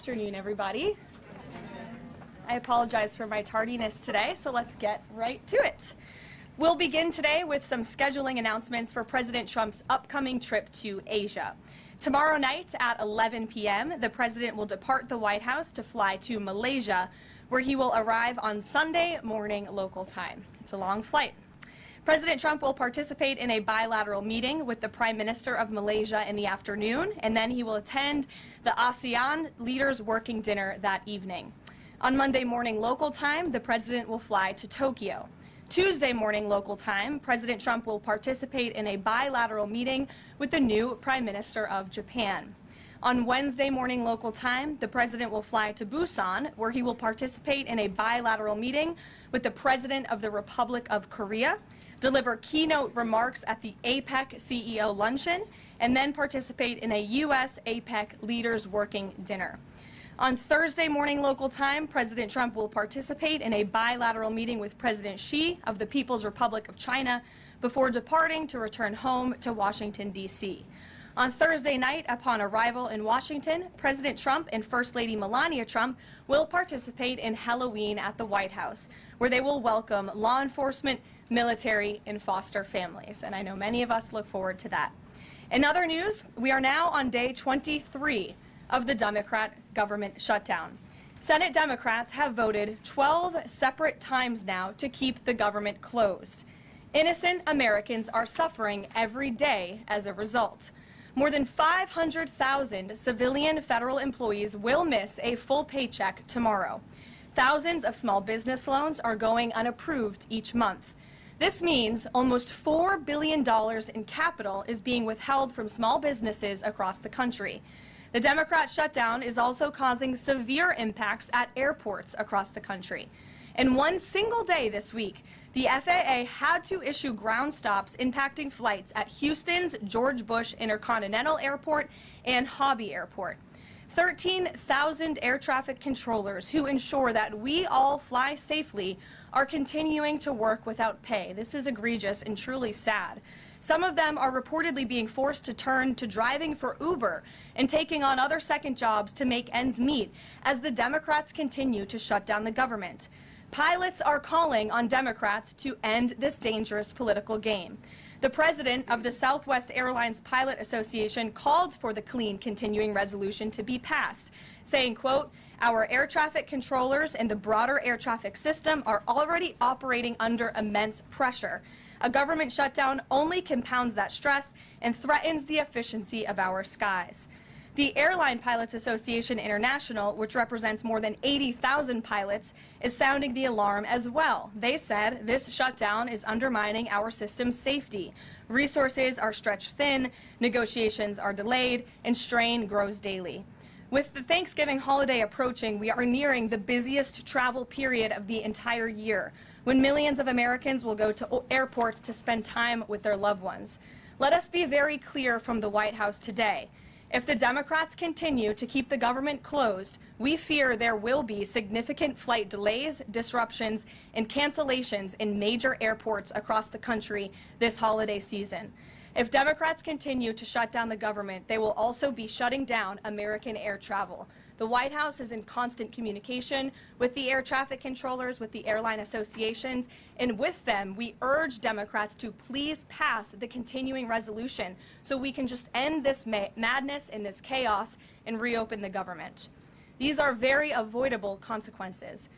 afternoon, everybody. I apologize for my tardiness today, so let's get right to it. We'll begin today with some scheduling announcements for President Trump's upcoming trip to Asia. Tomorrow night at 11 p.m., the president will depart the White House to fly to Malaysia, where he will arrive on Sunday morning local time. It's a long flight. President Trump will participate in a bilateral meeting with the Prime Minister of Malaysia in the afternoon, and then he will attend the ASEAN Leaders Working Dinner that evening. On Monday morning local time, the president will fly to Tokyo. Tuesday morning local time, President Trump will participate in a bilateral meeting with the new Prime Minister of Japan. On Wednesday morning local time, the president will fly to Busan, where he will participate in a bilateral meeting with the President of the Republic of Korea, deliver keynote remarks at the APEC CEO luncheon, and then participate in a U.S. APEC Leaders Working Dinner. On Thursday morning local time, President Trump will participate in a bilateral meeting with President Xi of the People's Republic of China before departing to return home to Washington, D.C. On Thursday night, upon arrival in Washington, President Trump and First Lady Melania Trump will participate in Halloween at the White House, where they will welcome law enforcement, military, and foster families. And I know many of us look forward to that. In other news, we are now on day 23 of the Democrat government shutdown. Senate Democrats have voted 12 separate times now to keep the government closed. Innocent Americans are suffering every day as a result. More than 500,000 civilian federal employees will miss a full paycheck tomorrow. Thousands of small business loans are going unapproved each month. This means almost $4 billion in capital is being withheld from small businesses across the country. The Democrat shutdown is also causing severe impacts at airports across the country. In one single day this week, the FAA had to issue ground stops impacting flights at Houston's George Bush Intercontinental Airport and Hobby Airport. 13,000 air traffic controllers who ensure that we all fly safely are continuing to work without pay. This is egregious and truly sad. Some of them are reportedly being forced to turn to driving for Uber and taking on other second jobs to make ends meet as the Democrats continue to shut down the government. Pilots are calling on Democrats to end this dangerous political game. The president of the Southwest Airlines Pilot Association called for the clean continuing resolution to be passed, saying, quote, "Our air traffic controllers and the broader air traffic system are already operating under immense pressure. A government shutdown only compounds that stress and threatens the efficiency of our skies." The Airline Pilots Association International, which represents more than 80,000 pilots, is sounding the alarm as well. They said this shutdown is undermining our system's safety. Resources are stretched thin, negotiations are delayed, and strain grows daily. With the Thanksgiving holiday approaching, we are nearing the busiest travel period of the entire year, when millions of Americans will go to airports to spend time with their loved ones. Let us be very clear from the White House today. If the Democrats continue to keep the government closed, we fear there will be significant flight delays, disruptions, and cancellations in major airports across the country this holiday season. If Democrats continue to shut down the government, they will also be shutting down American air travel. The White House is in constant communication with the air traffic controllers, with the airline associations, and with them, we urge Democrats to please pass the continuing resolution so we can just end this madness and this chaos and reopen the government. These are very avoidable consequences.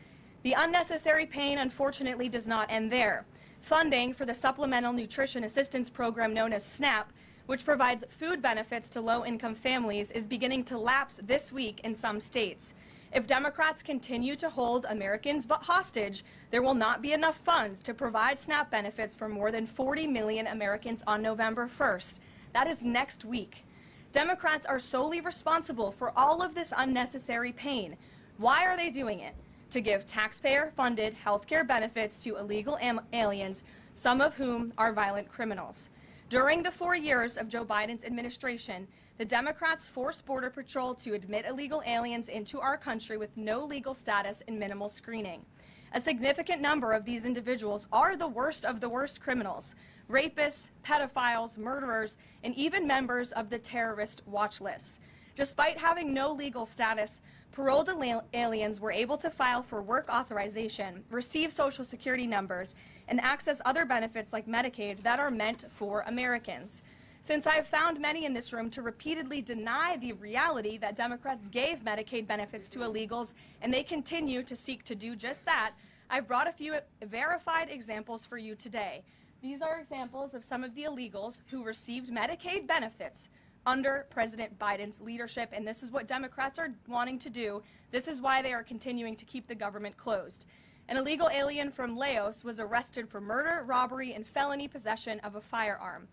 The unnecessary pain, unfortunately, does not end there. Funding for the Supplemental Nutrition Assistance Program known as SNAP, which provides food benefits to low-income families, is beginning to lapse this week in some states. If Democrats continue to hold Americans hostage, there will not be enough funds to provide SNAP benefits for more than 40 million Americans on November 1st. That is next week. Democrats are solely responsible for all of this unnecessary pain. Why are they doing it? To give taxpayer-funded health care benefits to illegal aliens, some of whom are violent criminals. During the 4 years of Joe Biden's administration, the Democrats forced Border Patrol to admit illegal aliens into our country with no legal status and minimal screening. A significant number of these individuals are the worst of the worst criminals, rapists, pedophiles, murderers, and even members of the terrorist watch list. Despite having no legal status, Paroled aliens were able to file for work authorization, receive Social Security numbers, and access other benefits like Medicaid that are meant for Americans. Since I have found many in this room to repeatedly deny the reality that Democrats gave Medicaid benefits to illegals, and they continue to seek to do just that, I've brought a few verified examples for you today. These are examples of some of the illegals who received Medicaid benefits under President Biden's leadership, and this is what Democrats are wanting to do. This is why they are continuing to keep the government closed. An illegal alien from Laos was arrested for murder, robbery, and felony possession of a firearm.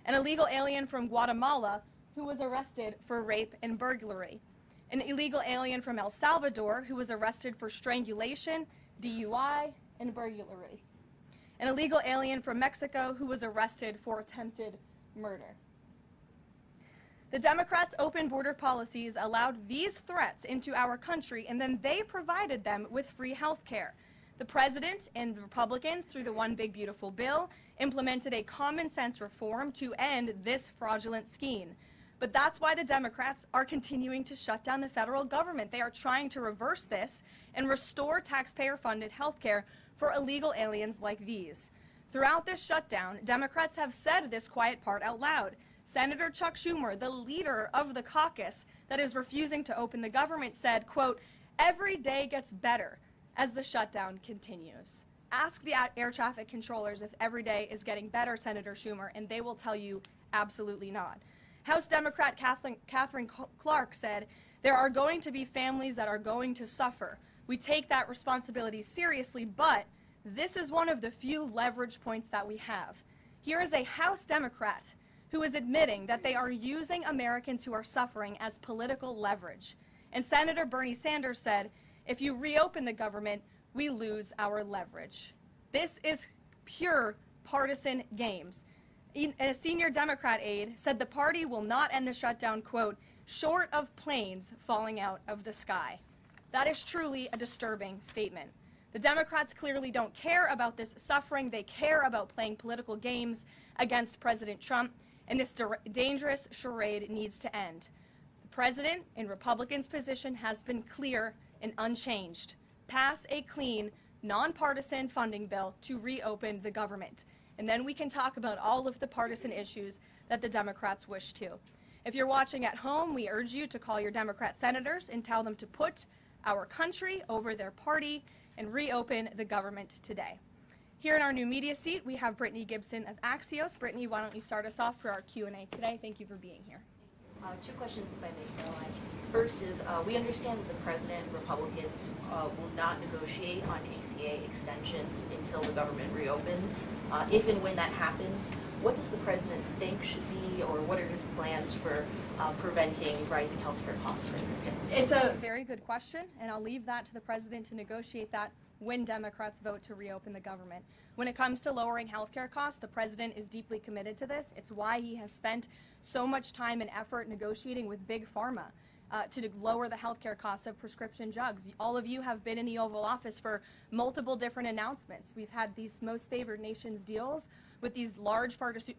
An illegal alien from Guatemala who was arrested for rape and burglary. An illegal alien from El Salvador who was arrested for strangulation, DUI, and burglary. An illegal alien from Mexico who was arrested for attempted murder. The Democrats' open border policies allowed these threats into our country, and then they provided them with free health care. The president and Republicans, through the One Big Beautiful Bill, implemented a common sense reform to end this fraudulent scheme. But that's why the Democrats are continuing to shut down the federal government. They are trying to reverse this and restore taxpayer-funded health care for illegal aliens like these. Throughout this shutdown, Democrats have said this quiet part out loud. Senator Chuck Schumer, the leader of the caucus that is refusing to open the government, said, quote, "Every day gets better as the shutdown continues." Ask the air traffic controllers if every day is getting better, Senator Schumer, and they will tell you absolutely not. House Democrat Catherine Clark said, "There are going to be families that are going to suffer. We take that responsibility seriously, but this is one of the few leverage points that we have." Here is a House Democrat who is admitting that they are using Americans who are suffering as political leverage. And Senator Bernie Sanders said, "If you reopen the government, we lose our leverage." This is pure partisan games. A senior Democrat aide said the party will not end the shutdown, quote, "short of planes falling out of the sky." That is truly a disturbing statement. The Democrats clearly don't care about this suffering. They care about playing political games against President Trump, and this dangerous charade needs to end. The president and Republicans' position has been clear and unchanged. Pass a clean, nonpartisan funding bill to reopen the government. And then we can talk about all of the partisan issues that the Democrats wish to. If you're watching at home, we urge you to call your Democrat senators and tell them to put our country over their party and reopen the government today. Here in our new media seat, we have Brittany Gibson of Axios. Brittany, why don't you start us off for our Q&A today? Thank you for being here. Two questions, if I may, Caroline. First is, we understand that the president and Republicans will not negotiate on ACA extensions until the government reopens. If and when that happens, what does the president think should be, or what are his plans for preventing rising healthcare costs for Americans? It's a very good question, and I'll leave that to the president to negotiate that when Democrats vote to reopen the government. When it comes to lowering healthcare costs, the president is deeply committed to this. It's why he has spent so much time and effort negotiating with Big Pharma to lower the healthcare costs of prescription drugs. All of you have been in the Oval Office for multiple different announcements. We've had these most favored nations deals with these large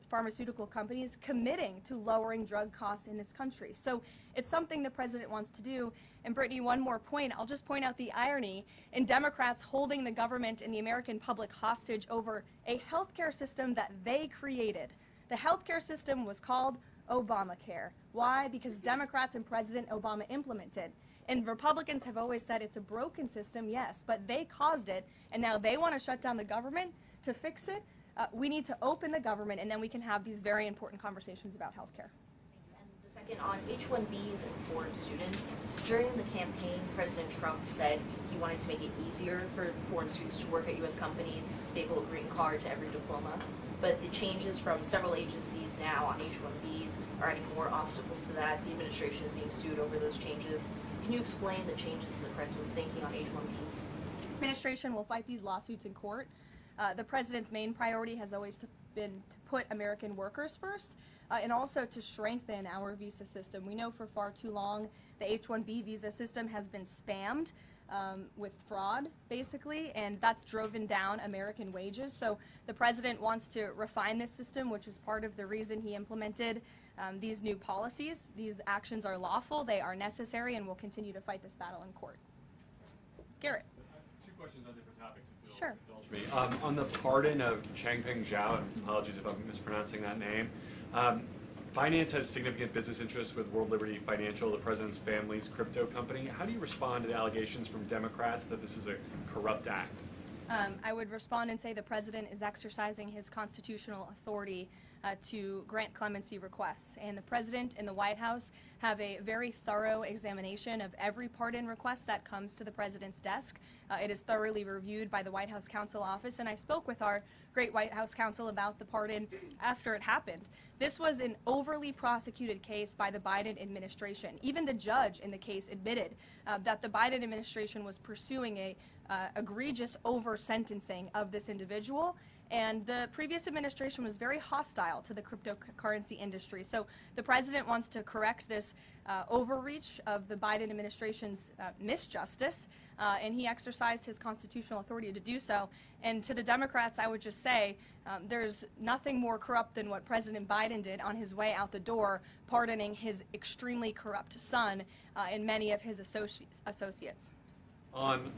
pharmaceutical companies committing to lowering drug costs in this country. So it's something the president wants to do. And Brittany, one more point. I'll just point out the irony in Democrats holding the government and the American public hostage over a healthcare system that they created. The healthcare system was called Obamacare. Why? Because Democrats and President Obama implemented. And Republicans have always said it's a broken system, yes, but they caused it, and now they want to shut down the government to fix it. We need to open the government, and then we can have these very important conversations about health care. And the second, on H-1Bs and foreign students, during the campaign, President Trump said he wanted to make it easier for foreign students to work at U.S. companies, staple a green card to every diploma. But the changes from several agencies now on H-1Bs are adding more obstacles to that. The administration is being sued over those changes. Can you explain the changes in the president's thinking on H-1Bs? The administration will fight these lawsuits in court. The president's main priority has always been to put American workers first and also to strengthen our visa system. We know for far too long the H-1B visa system has been spammed with fraud, basically, and that's driven down American wages. So the president wants to refine this system, which is part of the reason he implemented these new policies. These actions are lawful, they are necessary, and we'll continue to fight this battle in court. Garrett. Two questions on different topics, if you'll Sure. indulge me. On the pardon of Changpeng Zhao, and apologies if I'm mispronouncing that name, Binance has significant business interests with World Liberty Financial, the president's family's crypto company. How do you respond to the allegations from Democrats that this is a corrupt act? I would respond and say the president is exercising his constitutional authority to grant clemency requests. And the president and the White House have a very thorough examination of every pardon request that comes to the president's desk. It is thoroughly reviewed by the White House Counsel Office, and I spoke with our great White House counsel about the pardon after it happened. This was an overly prosecuted case by the Biden administration. Even the judge in the case admitted that the Biden administration was pursuing a egregious over-sentencing of this individual, and the previous administration was very hostile to the cryptocurrency industry. So the president wants to correct this overreach of the Biden administration's misjustice, and he exercised his constitutional authority to do so. And to the Democrats, I would just say there's nothing more corrupt than what President Biden did on his way out the door, pardoning his extremely corrupt son and many of his associates. On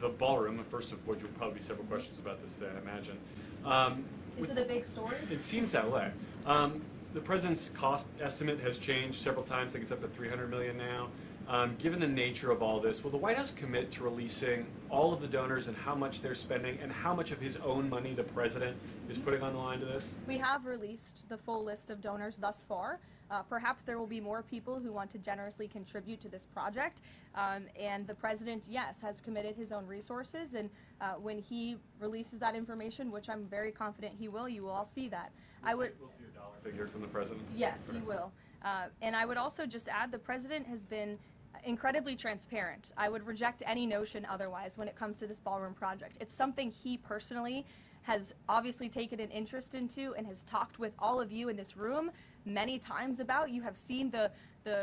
the ballroom, the first of which will probably be several questions about this today, I imagine. Is it a big story? It seems that way. The president's cost estimate has changed several times. I think it's up to $300 million now. Given the nature of all this, will the White House commit to releasing all of the donors and how much they're spending and how much of his own money the president is putting on the line to this? We have released the full list of donors thus far. Perhaps there will be more people who want to generously contribute to this project. And the president, yes, has committed his own resources. And when he releases that information, which I'm very confident he will, you will all see that. We'll see a dollar figure from the president? Yes, Okay. he will. And I would also just add the president has been incredibly transparent. I would reject any notion otherwise when it comes to this ballroom project. It's something he personally has obviously taken an interest into and has talked with all of you in this room many times about. You have seen the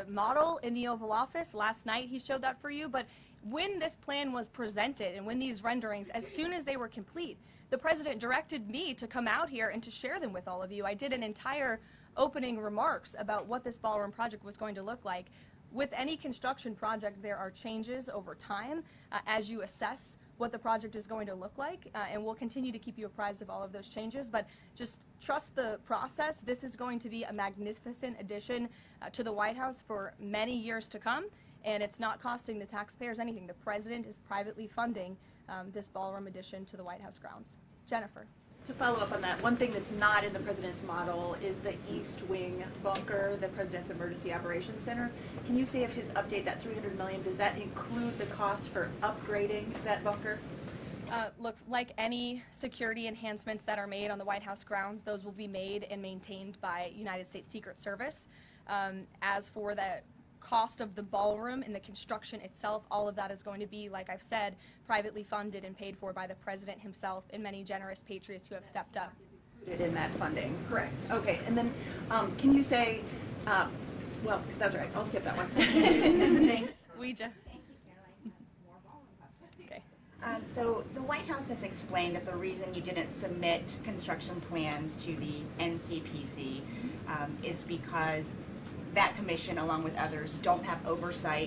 model in the Oval Office. Last night he showed that for you. But when this plan was presented and when these renderings, as soon as they were complete, the president directed me to come out here and to share them with all of you. I did an entire opening remarks about what this ballroom project was going to look like. With any construction project, there are changes over time as you assess what the project is going to look like, and we'll continue to keep you apprised of all of those changes, but just trust the process. This is going to be a magnificent addition to the White House for many years to come, and it's not costing the taxpayers anything. The president is privately funding this ballroom addition to the White House grounds. Jennifer. To follow up on that, one thing that's not in the president's model is the East Wing bunker, the president's emergency operations center. Can you say if his update, that $300 million, does that include the cost for upgrading that bunker? Look, like any security enhancements that are made on the White House grounds, those will be made and maintained by United States Secret Service. As for the cost of the ballroom and the construction itself, all of that is going to be, like I've said, privately funded and paid for by the president himself and many generous patriots who have stepped up. Included in that funding? Correct. Okay, and then can you say, well, that's right, I'll skip that one. Thanks. We just. Thank you, Caroline. More ballroom questions. Okay. So the White House has explained that the reason you didn't submit construction plans to the NCPC is because that commission, along with others, don't have oversight